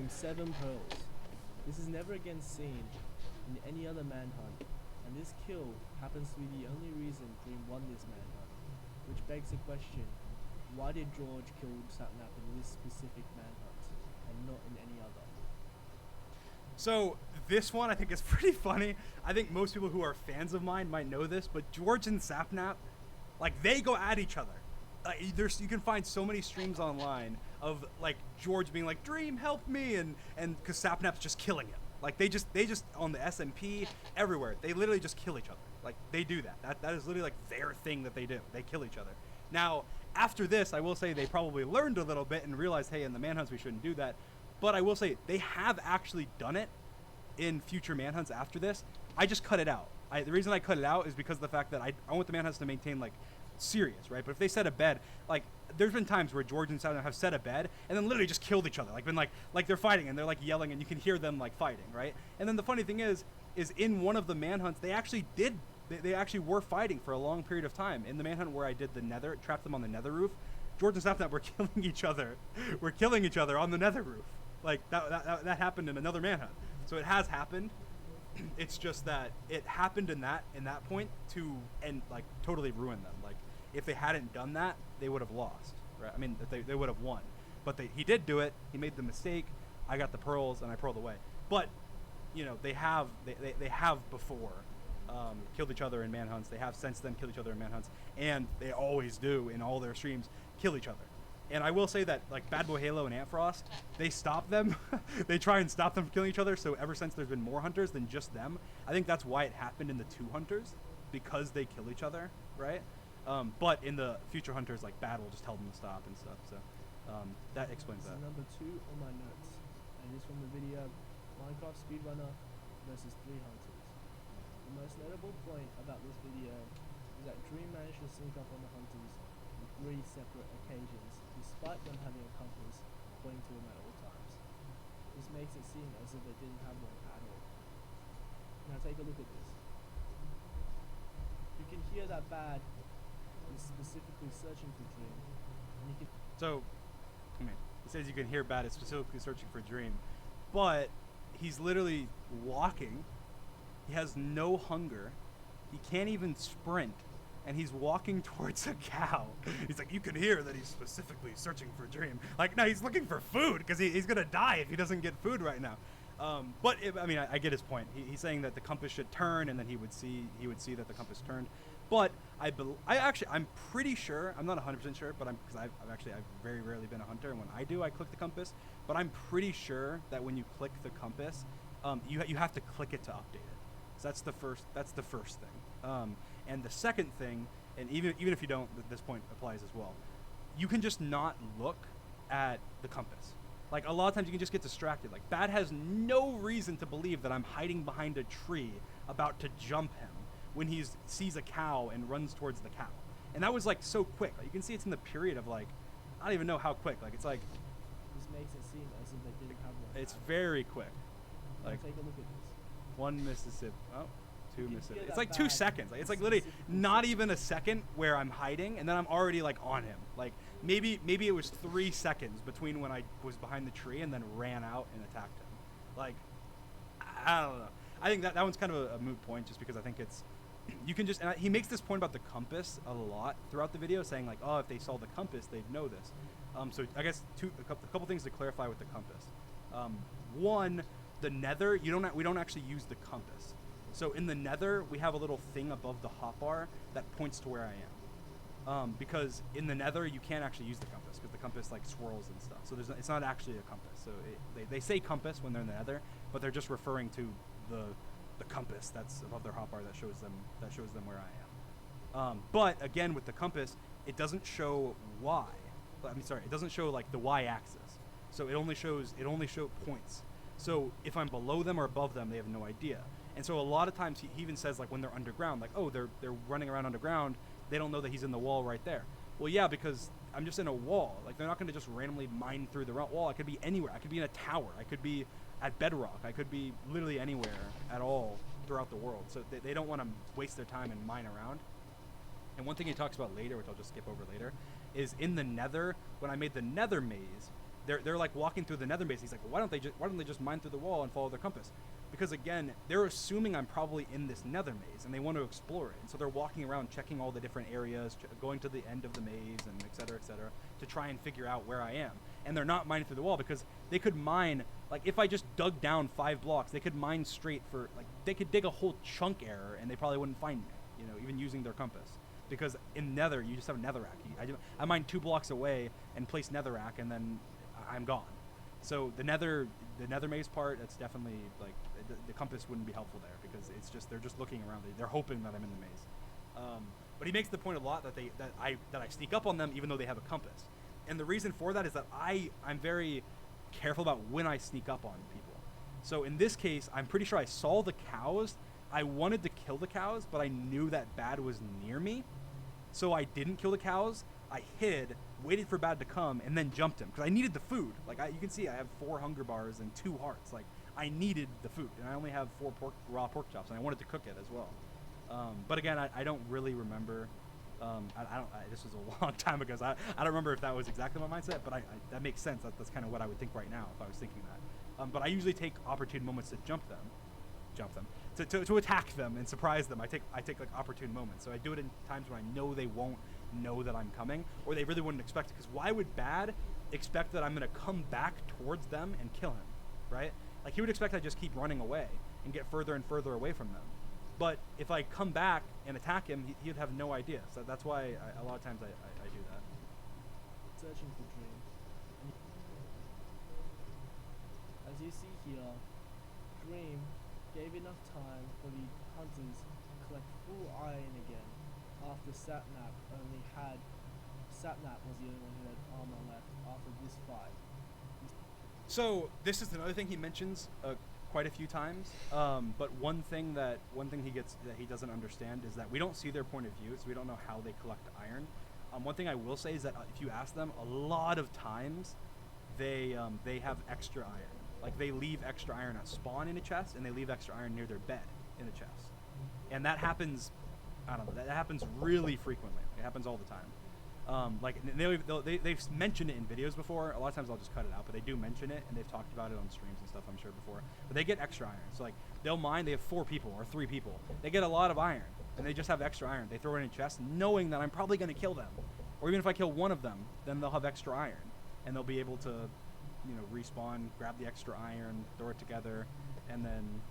Dream 7 pearls. This is never again seen in any other manhunt, and this kill happens to be the only reason Dream won this manhunt, which begs the question, why did George kill Sapnap in this specific manhunt, and not in any other? So this one I think is pretty funny. I think most people who are fans of mine might know this, but George and Sapnap, like, they go at each other. You can find so many streams online of like George being like, "Dream, help me," and because Sapnap's just killing him. Like they just on the SMP everywhere. They literally just kill each other. Like they do that. That is literally like their thing that they do. They kill each other. Now after this, I will say they probably learned a little bit and realized, hey, in the manhunts we shouldn't do that. But I will say they have actually done it in future manhunts after this. I just cut it out. The reason I cut it out is because of the fact that I want the manhunts to maintain like serious, right? But if they set a bed, like there's been times where George and Saturn have set a bed and then literally just killed each other, like been like they're fighting and they're like yelling and you can hear them like fighting, right? And then the funny thing is in one of the manhunts they actually were fighting for a long period of time. In the manhunt where I did the nether, trapped them on the nether roof, George and Sapnap were killing each other. We're killing each other on the nether roof. Like that happened in another manhunt. So it has happened. It's just that it happened in that point to and like totally ruin them. Like if they hadn't done that, they would have lost. Right? I mean, they would have won. But he did do it. He made the mistake. I got the pearls and I pearled away. But you know they have before killed each other in manhunts. They have since then killed each other in manhunts, and they always do in all their streams kill each other. And I will say that like Bad Boy Halo and Antfrost, they stop them. They try and stop them from killing each other. So ever since there's been more hunters than just them, I think that's why it happened in the 2 hunters, because they kill each other, right? But in the future hunters, like Bad will just tell them to stop and stuff. So that explains that. Number 2 on my notes, and it is from the video Minecraft Speedrunner versus 3 Hunters. The most notable point about this video is that Dream managed to sneak up on the hunters on 3 separate occasions, despite them having a compass pointing to them at all times. This makes it seem as if they didn't have one at all. Now take a look at this. You can hear that Bad is specifically searching for Dream, and you can... So, I mean, it says you can hear Bad is specifically searching for Dream, but he's literally walking. He has no hunger. He can't even sprint. And he's walking towards a cow. He's like, you can hear that he's specifically searching for Dream. Like, no, he's looking for food because he's going to die if he doesn't get food right now. But I get his point. He's saying that the compass should turn, and then he would see that the compass turned. But I'm pretty sure. I'm not 100% sure, but because I've very rarely been a hunter, and when I do, I click the compass. But I'm pretty sure that when you click the compass, you have to click it to update it. So that's the first thing. And the second thing, and even if you don't, this point applies as well. You can just not look at the compass. Like a lot of times you can just get distracted. Like Bad has no reason to believe that I'm hiding behind a tree about to jump him when he sees a cow and runs towards the cow. And that was like so quick. Like, you can see it's in the period of like, I don't even know how quick. Like it's like, this makes it seem as if they didn't have one. It's very quick. Like take a look at this. 1 Mississippi. Oh. 2 Mississippi. It's like 2 seconds. Like it's like literally not even a second where I'm hiding, and then I'm already like on him. Like maybe it was 3 seconds between when I was behind the tree and then ran out and attacked him. Like I don't know. I think that one's kind of a moot point, just because I think it's you can just. And he makes this point about the compass a lot throughout the video, saying like, oh, if they saw the compass, they'd know this. So I guess a couple things to clarify with the compass. One, the nether, we don't actually use the compass. So in the nether, we have a little thing above the hotbar that points to where I am. Because in the nether, you can't actually use the compass because the compass like swirls and stuff. So it's not actually a compass. So they say compass when they're in the nether, but they're just referring to the compass that's above their hotbar that shows them where I am. But again, with the compass, it doesn't show Y. It doesn't show like the Y-axis. So it only shows points. So if I'm below them or above them, they have no idea. And so a lot of times he even says like when they're underground, like, oh, they're running around underground, they don't know that he's in the wall right there. Well, yeah, because I'm just in a wall. Like they're not going to just randomly mine through the wall. I could be anywhere. I could be in a tower. I could be at bedrock. I could be literally anywhere at all throughout the world. So they don't want to waste their time and mine around. And one thing he talks about later, which I'll just skip over later, is in the nether, when I made the nether maze, they're like walking through the nether maze. He's like, well, why don't they just mine through the wall and follow their compass? Because again, they're assuming I'm probably in this nether maze and they want to explore it. And so they're walking around checking all the different areas, going to the end of the maze and et cetera, to try and figure out where I am. And they're not mining through the wall because they could mine, like if I just dug down 5 blocks, they could mine straight for, like they could dig a whole chunk error and they probably wouldn't find me, you know, even using their compass. Because in nether, you just have a netherrack. I mine 2 blocks away and place netherrack and then I'm gone. So the nether maze part, that's definitely like the compass wouldn't be helpful there because it's just they're just looking around. They're hoping that I'm in the maze. But he makes the point a lot that I sneak up on them even though they have a compass. And the reason for that is that I'm very careful about when I sneak up on people. So in this case, I'm pretty sure I saw the cows. I wanted to kill the cows, but I knew that Bad was near me. So I didn't kill the cows. I hid, waited for Bad to come, and then jumped him because I needed the food. Like you can see, I have 4 hunger bars and 2 hearts. Like I needed the food, and I only have 4 raw pork chops, and I wanted to cook it as well. But again, I don't really remember. This was a long time ago, so I don't remember if that was exactly my mindset. But that makes sense. That's kind of what I would think right now if I was thinking that. But I usually take opportune moments to jump them, to attack them and surprise them. I take like opportune moments. So I do it in times when I know they won't know that I'm coming, or they really wouldn't expect it. Because why would Bad expect that I'm gonna come back towards them and kill him, right? Like he would expect I just keep running away and get further and further away from them. But if I come back and attack him, he would have no idea. So that's why a lot of times I do that. Searching for Dream. As you see here, Dream gave enough time for the hunters to collect full iron again after Sapnap was the only one who had armor left after this fight. So this is another thing he mentions quite a few times. But one thing he doesn't understand is that we don't see their point of view, so we don't know how they collect iron. One thing I will say is that if you ask them, a lot of times they have extra iron. Like they leave extra iron at spawn in a chest, and they leave extra iron near their bed in a chest. And that happens, I don't know, that happens really frequently. It happens all the time. Like they've mentioned it in videos before. A lot of times I'll just cut it out, but they do mention it, and they've talked about it on streams and stuff, I'm sure, before. But they get extra iron. So like they'll mine, they have 4 people or 3 people. They get a lot of iron, and they just have extra iron. They throw it in a chest, knowing that I'm probably going to kill them. Or even if I kill one of them, then they'll have extra iron, and they'll be able to, you know, respawn, grab the extra iron, throw it together, and then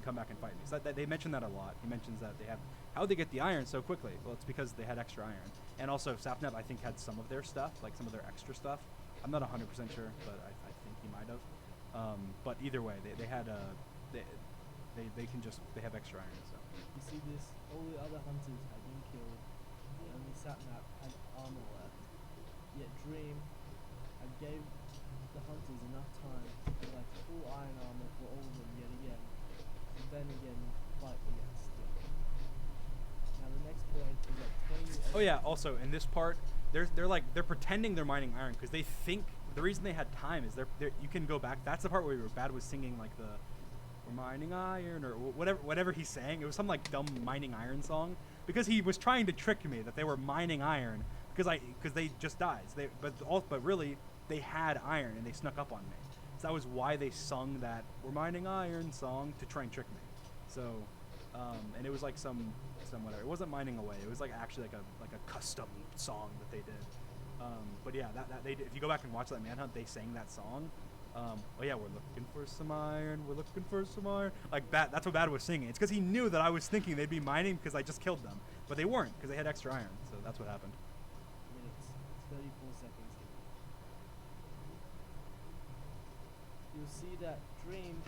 come back and fight me. So they mention that a lot. He mentions that they have, how they get the iron so quickly? Well, it's because they had extra iron. And also Sapnap, I think, had some of their stuff, like some of their extra stuff. I'm not 100% sure, but I think he might have. But either way, they had they have extra iron. So You see this, all the other hunters had been killed, and only Sapnap had armor left. Yet Dream had gave the hunters enough time to collect full iron armor for all of them yet again, and then again fight against them. Now the next point is that 20... Oh yeah, also in this part, they're pretending they're mining iron because they think the reason they had time is you can go back. That's the part where Bad was singing like the "We're mining iron" or whatever he's saying. It was some like dumb mining iron song because he was trying to trick me that they were mining iron because they just died. But really they had iron and they snuck up on me. So that was why they sung that "We're mining iron" song to try and trick me. So and it was like some whatever. It wasn't mining away. It was like actually like a custom song that they did. But yeah, that they did. If you go back and watch that Manhunt, they sang that song. Oh yeah, we're looking for some iron. We're looking for some iron. Like that's what Bad was singing. It's because he knew that I was thinking they'd be mining because I just killed them, but they weren't because they had extra iron. So that's what happened. minutes, 34 seconds. You'll see that Dream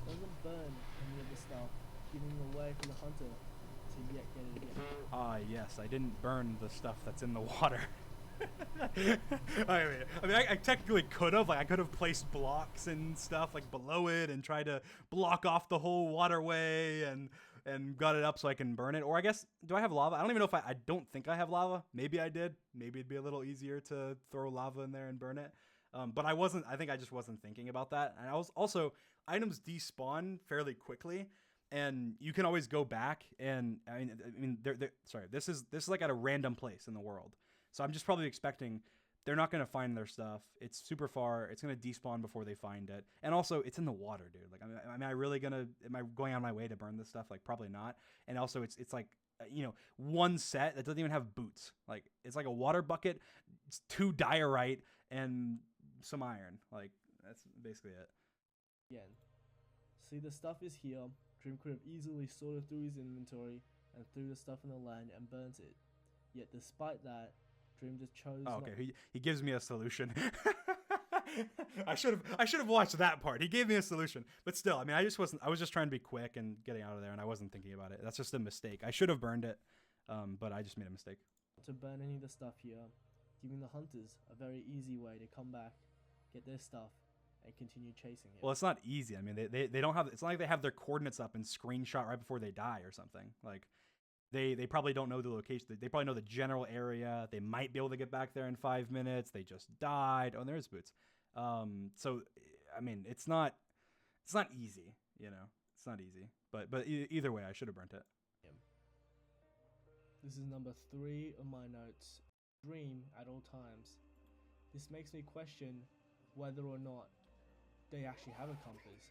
doesn't burn any of the stuff, giving away for the hunter to yet get it again. Ah, yes, I didn't burn the stuff that's in the water. I technically could have. Like, I could have placed blocks and stuff like below it and tried to block off the whole waterway and got it up so I can burn it. Or I guess, do I have lava? I don't even know if I don't think I have lava. Maybe I did. Maybe it'd be a little easier to throw lava in there and burn it. But I wasn't. I think I just wasn't thinking about that. And I was also, items despawn fairly quickly. And you can always go back and I mean, sorry, this is like at a random place in the world. So I'm just probably expecting they're not going to find their stuff. It's super far. It's going to despawn before they find it. And also, it's in the water, dude. Like, am I really going to, am I going on my way to burn this stuff? Like, probably not. And also, it's like, one set that doesn't even have boots. Like, it's like a water bucket, it's 2 diorite, and some iron. Like, that's basically it. Again. See, the stuff is here. Dream could have easily sorted through his inventory and threw the stuff in the land and burnt it. Yet despite that, Dream just chose okay, he gives me a solution. I should have watched that part. He gave me a solution. But still, I mean, I was just trying to be quick and getting out of there, and I wasn't thinking about it. That's just a mistake. I should have burned it, but I just made a mistake. To burn any of the stuff here, giving the hunters a very easy way to come back, get their stuff, and continue chasing it. Well, it's not easy. I mean, they don't have, it's not like they have their coordinates up and screenshot right before they die or something. Like, they probably don't know the location. They probably know the general area. They might be able to get back there in 5 minutes. They just died. Oh, and there's boots. So, I mean, it's not easy, It's not easy. But either way, I should have burnt it. This is number 3 of my notes. Dream at all times. This makes me question whether or not they actually have a compass.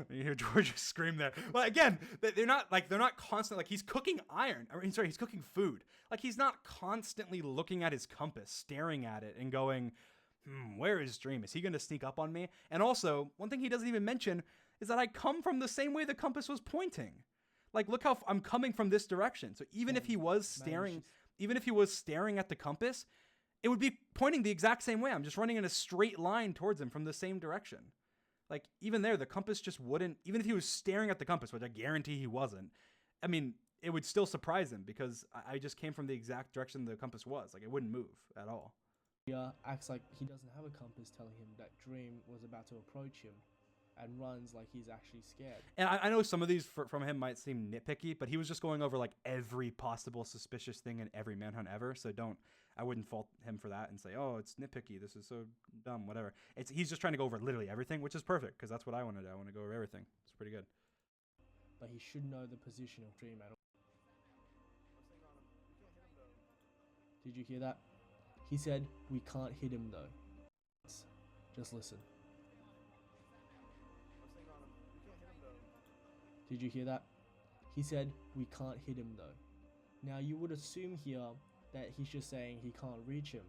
You hear George scream there. Well, again, they're not constantly, like, he's cooking iron. He's cooking food. Like, he's not constantly looking at his compass, staring at it and going, where is Dream? Is he going to sneak up on me? And also, one thing he doesn't even mention is that I come from the same way the compass was pointing. Like, look how I'm coming from this direction. So even if he was staring at the compass, it would be pointing the exact same way. I'm just running in a straight line towards him from the same direction. Like, even there, the compass just wouldn't, even if he was staring at the compass, which I guarantee he wasn't, I mean, it would still surprise him because I just came from the exact direction the compass was. Like, it wouldn't move at all. Acts like he doesn't have a compass telling him that Dream was about to approach him and runs like he's actually scared. And I know some of these from him might seem nitpicky, but he was just going over like every possible suspicious thing in every manhunt ever. So I wouldn't fault him for that and say, oh, it's nitpicky. This is so dumb, whatever. He's just trying to go over literally everything, which is perfect because that's what I want to do. I want to go over everything. It's pretty good. But he should know the position of Dream at all. Did you hear that? He said, we can't hit him though. Just listen. Did you hear that? He said, we can't hit him though. Now you would assume here that he's just saying he can't reach him,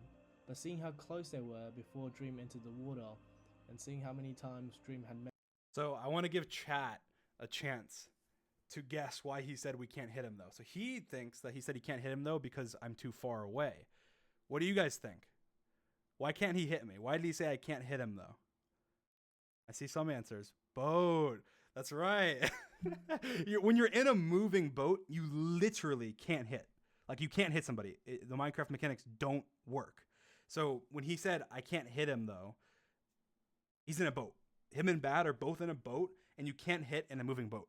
but seeing how close they were before Dream entered the water, and seeing how many times Dream had met. So I want to give chat a chance to guess why he said we can't hit him though. So he thinks that he said he can't hit him though because I'm too far away. What do you guys think? Why can't he hit me? Why did he say I can't hit him though? I see some answers. Boat. That's right. When you're in a moving boat, you literally can't hit. Like, you can't hit somebody. The Minecraft mechanics don't work. So when he said I can't hit him though, he's in a boat. Him and Bad are both in a boat, and you can't hit in a moving boat.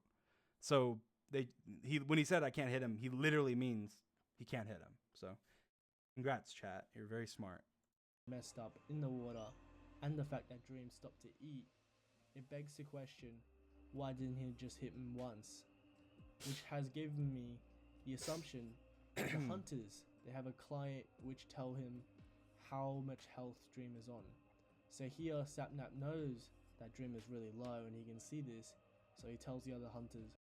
So when he said I can't hit him, he literally means he can't hit him. So congrats, chat. You're very smart. Messed up in the water, and the fact that Dream stopped to eat, it begs the question, why didn't he just hit him once? Which has given me the assumption that the hunters, they have a client which tell him how much health Dream is on. So here Sapnap knows that Dream is really low and he can see this, so he tells the other hunters,